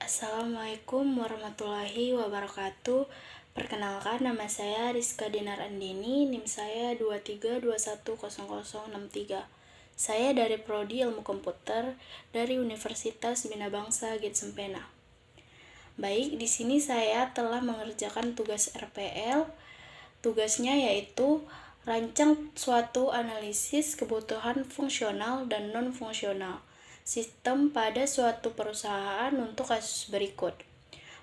Assalamualaikum warahmatullahi wabarakatuh. Perkenalkan, nama saya Rizka Dinar Andini, NIM saya 23210063. Saya dari Prodi Ilmu Komputer dari Universitas Bina Bangsa Getsempena. Baik, di sini saya telah mengerjakan tugas RPL. Tugasnya yaitu rancang suatu analisis kebutuhan fungsional dan non-fungsional sistem pada suatu perusahaan untuk kasus berikut.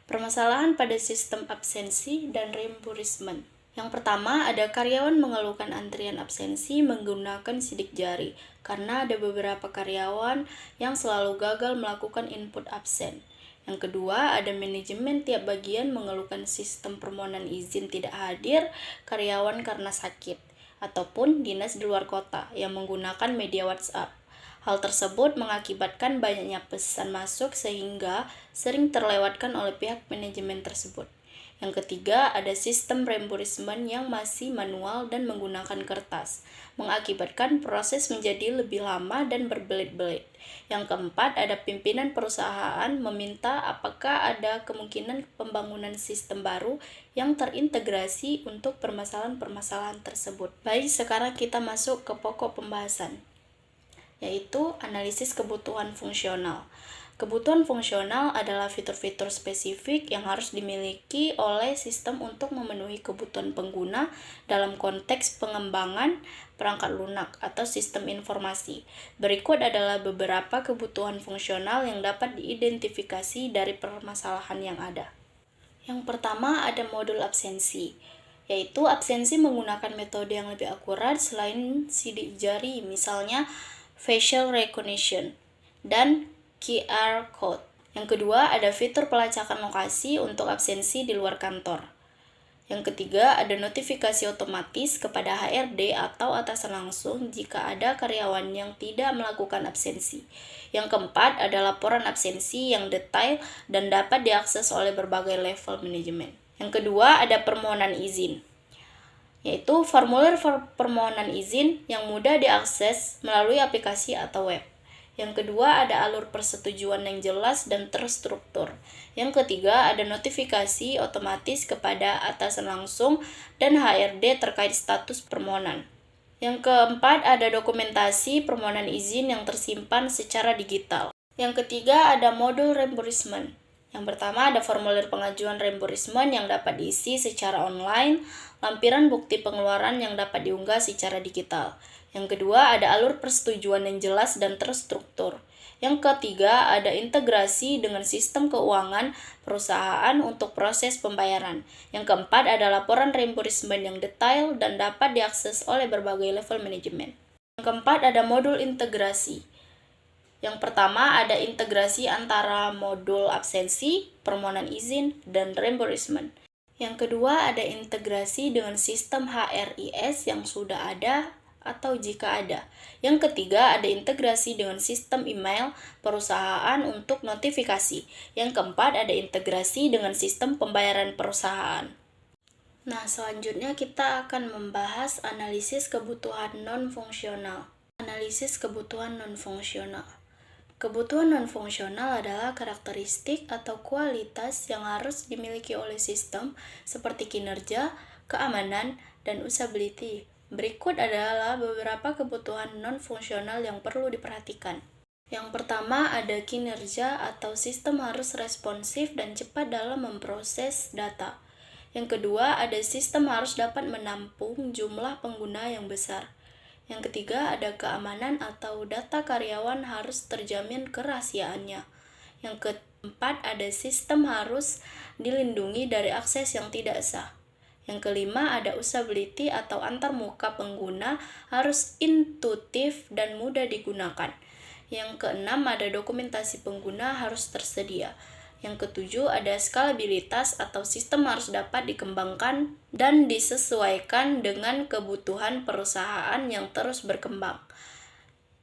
Permasalahan pada sistem absensi dan reimbursement. Yang pertama, ada karyawan mengeluhkan antrian absensi menggunakan sidik jari karena ada beberapa karyawan yang selalu gagal melakukan input absen. Yang kedua, ada manajemen tiap bagian mengeluhkan sistem permohonan izin tidak hadir karyawan karena sakit, ataupun dinas di luar kota yang menggunakan media WhatsApp. Hal tersebut mengakibatkan banyaknya pesan masuk sehingga sering terlewatkan oleh pihak manajemen tersebut. Yang ketiga, ada sistem reimbursement yang masih manual dan menggunakan kertas, mengakibatkan proses menjadi lebih lama dan berbelit-belit. Yang keempat, ada pimpinan perusahaan meminta apakah ada kemungkinan pembangunan sistem baru yang terintegrasi untuk permasalahan-permasalahan tersebut. Baik, sekarang kita masuk ke pokok pembahasan, yaitu analisis kebutuhan fungsional. Kebutuhan fungsional adalah fitur-fitur spesifik yang harus dimiliki oleh sistem untuk memenuhi kebutuhan pengguna dalam konteks pengembangan perangkat lunak atau sistem informasi. Berikut adalah beberapa kebutuhan fungsional yang dapat diidentifikasi dari permasalahan yang ada. Yang pertama, ada modul absensi, yaitu absensi menggunakan metode yang lebih akurat selain sidik jari, misalnya facial recognition dan QR code. Yang kedua, ada fitur pelacakan lokasi untuk absensi di luar kantor. Yang ketiga, ada notifikasi otomatis kepada HRD atau atasan langsung jika ada karyawan yang tidak melakukan absensi. Yang keempat, ada laporan absensi yang detail dan dapat diakses oleh berbagai level manajemen. Yang kedua, ada permohonan izin, yaitu formulir permohonan izin yang mudah diakses melalui aplikasi atau web. Yang kedua, ada alur persetujuan yang jelas dan terstruktur. Yang ketiga, ada notifikasi otomatis kepada atasan langsung dan HRD terkait status permohonan. Yang keempat, ada dokumentasi permohonan izin yang tersimpan secara digital. Yang ketiga, ada modul reimbursement. Yang pertama, ada formulir pengajuan reimbursement yang dapat diisi secara online, lampiran bukti pengeluaran yang dapat diunggah secara digital. Yang kedua, ada alur persetujuan yang jelas dan terstruktur. Yang ketiga, ada integrasi dengan sistem keuangan perusahaan untuk proses pembayaran. Yang keempat, ada laporan reimbursement yang detail dan dapat diakses oleh berbagai level manajemen. Yang keempat, ada modul integrasi. Yang pertama, ada integrasi antara modul absensi, permohonan izin, dan reimbursement. Yang kedua, ada integrasi dengan sistem HRIS yang sudah ada atau jika ada. Yang ketiga, ada integrasi dengan sistem email perusahaan untuk notifikasi. Yang keempat, ada integrasi dengan sistem pembayaran perusahaan. Nah, selanjutnya kita akan membahas analisis kebutuhan non-fungsional. Analisis kebutuhan non-fungsional. Kebutuhan non-fungsional adalah karakteristik atau kualitas yang harus dimiliki oleh sistem seperti kinerja, keamanan, dan usability. Berikut adalah beberapa kebutuhan non-fungsional yang perlu diperhatikan. Yang pertama, ada kinerja atau sistem harus responsif dan cepat dalam memproses data. Yang kedua, ada sistem harus dapat menampung jumlah pengguna yang besar. Yang ketiga, ada keamanan atau data karyawan harus terjamin kerahasiaannya. Yang keempat, ada sistem harus dilindungi dari akses yang tidak sah. Yang kelima, ada usability atau antarmuka pengguna harus intuitif dan mudah digunakan. Yang keenam, ada dokumentasi pengguna harus tersedia. Yang ketujuh, ada skalabilitas atau sistem harus dapat dikembangkan dan disesuaikan dengan kebutuhan perusahaan yang terus berkembang.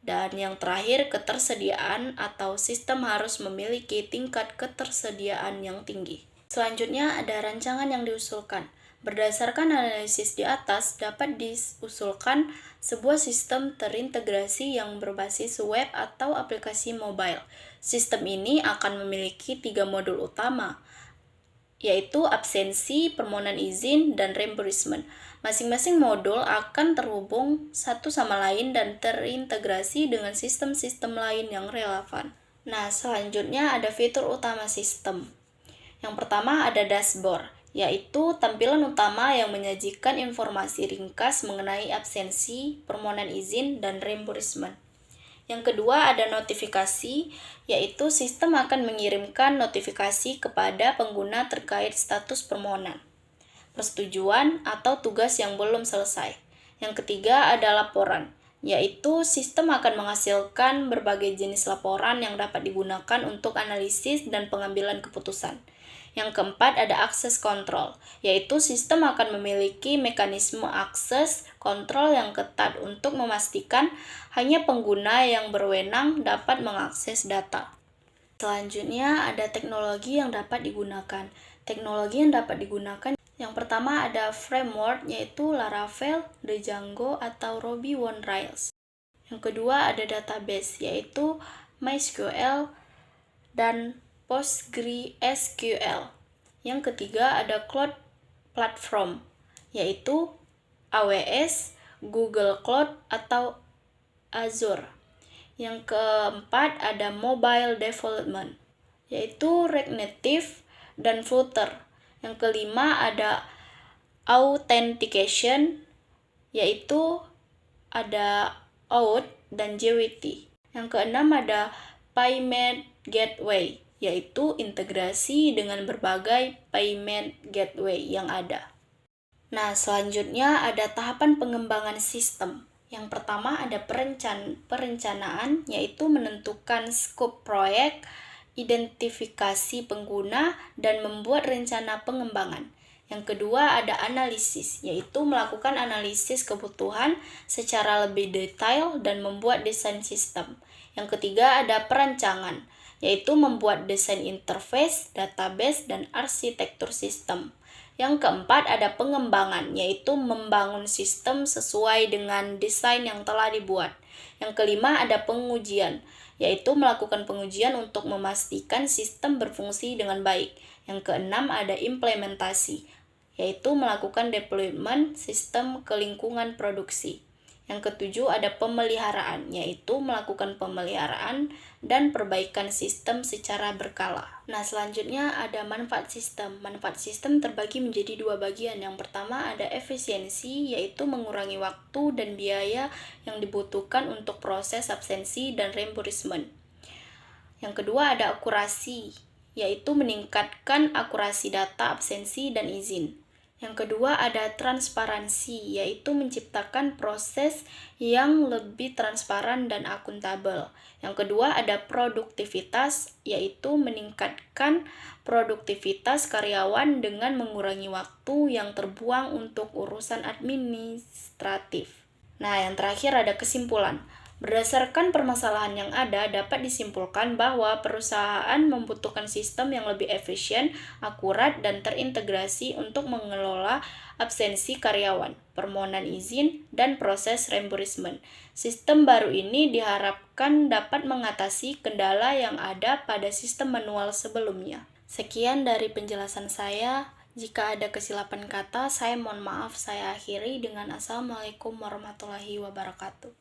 Dan yang terakhir, ketersediaan atau sistem harus memiliki tingkat ketersediaan yang tinggi. Selanjutnya, ada rancangan yang diusulkan. Berdasarkan analisis di atas, dapat diusulkan sebuah sistem terintegrasi yang berbasis web atau aplikasi mobile. Sistem ini akan memiliki 3 modul utama, yaitu absensi, permohonan izin, dan reimbursement. Masing-masing modul akan terhubung satu sama lain dan terintegrasi dengan sistem-sistem lain yang relevan. Nah, selanjutnya ada fitur utama sistem. Yang pertama ada dashboard, yaitu tampilan utama yang menyajikan informasi ringkas mengenai absensi, permohonan izin, dan reimbursement. Yang kedua ada notifikasi, yaitu sistem akan mengirimkan notifikasi kepada pengguna terkait status permohonan, persetujuan, atau tugas yang belum selesai. Yang ketiga ada laporan, yaitu sistem akan menghasilkan berbagai jenis laporan yang dapat digunakan untuk analisis dan pengambilan keputusan. Yang keempat ada akses kontrol, yaitu sistem akan memiliki mekanisme akses kontrol yang ketat untuk memastikan hanya pengguna yang berwenang dapat mengakses data. Selanjutnya ada teknologi yang dapat digunakan. Teknologi yang dapat digunakan yang pertama ada framework, yaitu Laravel, Django, atau Ruby on Rails. Yang kedua ada database, yaitu MySQL dan PostgreSQL. Yang ketiga ada cloud platform, yaitu AWS, Google Cloud, atau Azure. Yang keempat ada mobile development, yaitu React Native dan Flutter. Yang kelima ada authentication, yaitu ada Auth dan JWT. Yang keenam ada payment gateway, yaitu integrasi dengan berbagai payment gateway yang ada. Nah, selanjutnya ada tahapan pengembangan sistem. Yang pertama ada perencanaan, yaitu menentukan skop proyek, identifikasi pengguna, dan membuat rencana pengembangan. Yang kedua ada analisis, yaitu melakukan analisis kebutuhan secara lebih detail dan membuat desain sistem. Yang ketiga ada perancangan, yaitu membuat desain interface, database, dan arsitektur sistem. Yang keempat ada pengembangan, yaitu membangun sistem sesuai dengan desain yang telah dibuat. Yang kelima ada pengujian, yaitu melakukan pengujian untuk memastikan sistem berfungsi dengan baik. Yang keenam ada implementasi, yaitu melakukan deployment sistem ke lingkungan produksi. Yang ketujuh ada pemeliharaan, yaitu melakukan pemeliharaan dan perbaikan sistem secara berkala. Nah, selanjutnya ada manfaat sistem. Manfaat sistem terbagi menjadi dua bagian. Yang pertama ada efisiensi, yaitu mengurangi waktu dan biaya yang dibutuhkan untuk proses absensi dan reimbursement. Yang kedua ada akurasi, yaitu meningkatkan akurasi data absensi dan izin. Yang kedua ada transparansi, yaitu menciptakan proses yang lebih transparan dan akuntabel. Yang kedua ada produktivitas, yaitu meningkatkan produktivitas karyawan dengan mengurangi waktu yang terbuang untuk urusan administratif. Nah, yang terakhir ada kesimpulan. Berdasarkan permasalahan yang ada, dapat disimpulkan bahwa perusahaan membutuhkan sistem yang lebih efisien, akurat, dan terintegrasi untuk mengelola absensi karyawan, permohonan izin, dan proses reimbursement. Sistem baru ini diharapkan dapat mengatasi kendala yang ada pada sistem manual sebelumnya. Sekian dari penjelasan saya. Jika ada kesilapan kata, saya mohon maaf. Saya akhiri dengan Assalamualaikum warahmatullahi wabarakatuh.